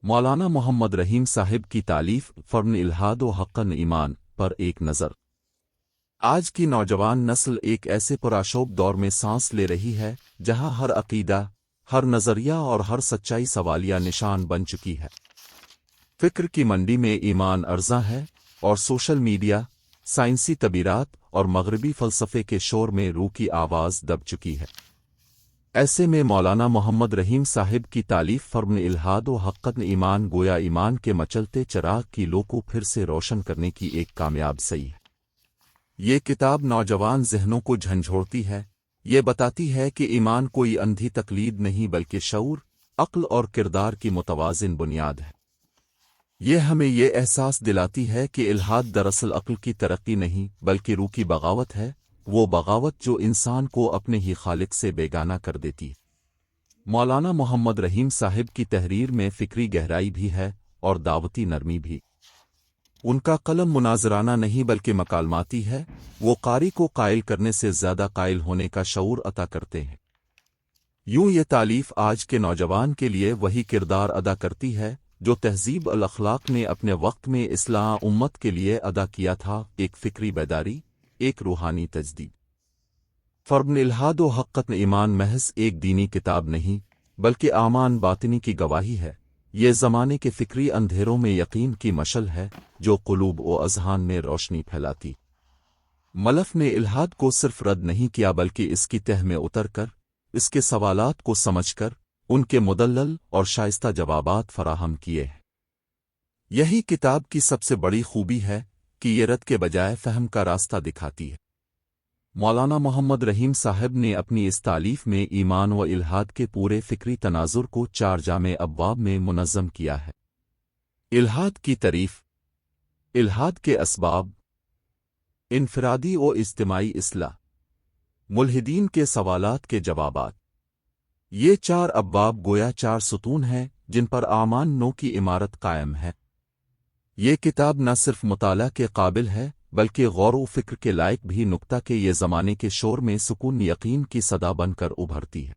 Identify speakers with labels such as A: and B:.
A: مولانا محمد رحیم صاحب کی تالیف فرن الہاد و حقن ایمان پر ایک نظر۔ آج کی نوجوان نسل ایک ایسے پرآشوب دور میں سانس لے رہی ہے جہاں ہر عقیدہ، ہر نظریہ اور ہر سچائی سوالیہ نشان بن چکی ہے۔ فکر کی منڈی میں ایمان ارزاں ہے اور سوشل میڈیا، سائنسی تعبیرات اور مغربی فلسفے کے شور میں روح کی آواز دب چکی ہے۔ ایسے میں مولانا محمد رحیم صاحب کی تالیف فرن الہاد و حقن ایمان گویا ایمان کے مچلتے چراغ کی لو کو پھر سے روشن کرنے کی ایک کامیاب سعی ہے۔ یہ کتاب نوجوان ذہنوں کو جھنجھوڑتی ہے، یہ بتاتی ہے کہ ایمان کوئی اندھی تقلید نہیں بلکہ شعور، عقل اور کردار کی متوازن بنیاد ہے۔ یہ ہمیں یہ احساس دلاتی ہے کہ الہاد دراصل عقل کی ترقی نہیں بلکہ روح کی بغاوت ہے، وہ بغاوت جو انسان کو اپنے ہی خالق سے بیگانہ کر دیتی ہے۔ مولانا محمد رحیم صاحب کی تحریر میں فکری گہرائی بھی ہے اور دعوتی نرمی بھی۔ ان کا قلم مناظرانہ نہیں بلکہ مکالماتی ہے، وہ قاری کو قائل کرنے سے زیادہ قائل ہونے کا شعور عطا کرتے ہیں۔ یوں یہ تالیف آج کے نوجوان کے لیے وہی کردار ادا کرتی ہے جو تہذیب الاخلاق نے اپنے وقت میں اصلاح امت کے لیے ادا کیا تھا، ایک فکری بیداری، ایک روحانی تجدید۔ فرن الہاد و حقن ایمان محض ایک دینی کتاب نہیں بلکہ اعمال باطنی کی گواہی ہے، یہ زمانے کے فکری اندھیروں میں یقین کی مشعل ہے جو قلوب و اذہان میں روشنی پھیلاتی۔ ملف نے الہاد کو صرف رد نہیں کیا بلکہ اس کی تہ میں اتر کر، اس کے سوالات کو سمجھ کر، ان کے مدلل اور شائستہ جوابات فراہم کیے ہیں۔ یہی کتاب کی سب سے بڑی خوبی ہے کہ یہ رد کے بجائے فہم کا راستہ دکھاتی ہے۔ مولانا محمد رحیم صاحب نے اپنی اس تالیف میں ایمان و الہاد کے پورے فکری تناظر کو 4 جامع ابواب میں منظم کیا ہے۔ الہاد کی تعریف، الہاد کے اسباب، انفرادی و اجتماعی اصلاح، ملحدین کے سوالات کے جوابات۔ یہ 4 ابواب گویا 4 ستون ہیں جن پر اعمال نو کی عمارت قائم ہے۔ یہ کتاب نہ صرف مطالعہ کے قابل ہے بلکہ غور و فکر کے لائق بھی، نکتہ کہ یہ زمانے کے شور میں سکون یقین کی صدا بن کر ابھرتی ہے۔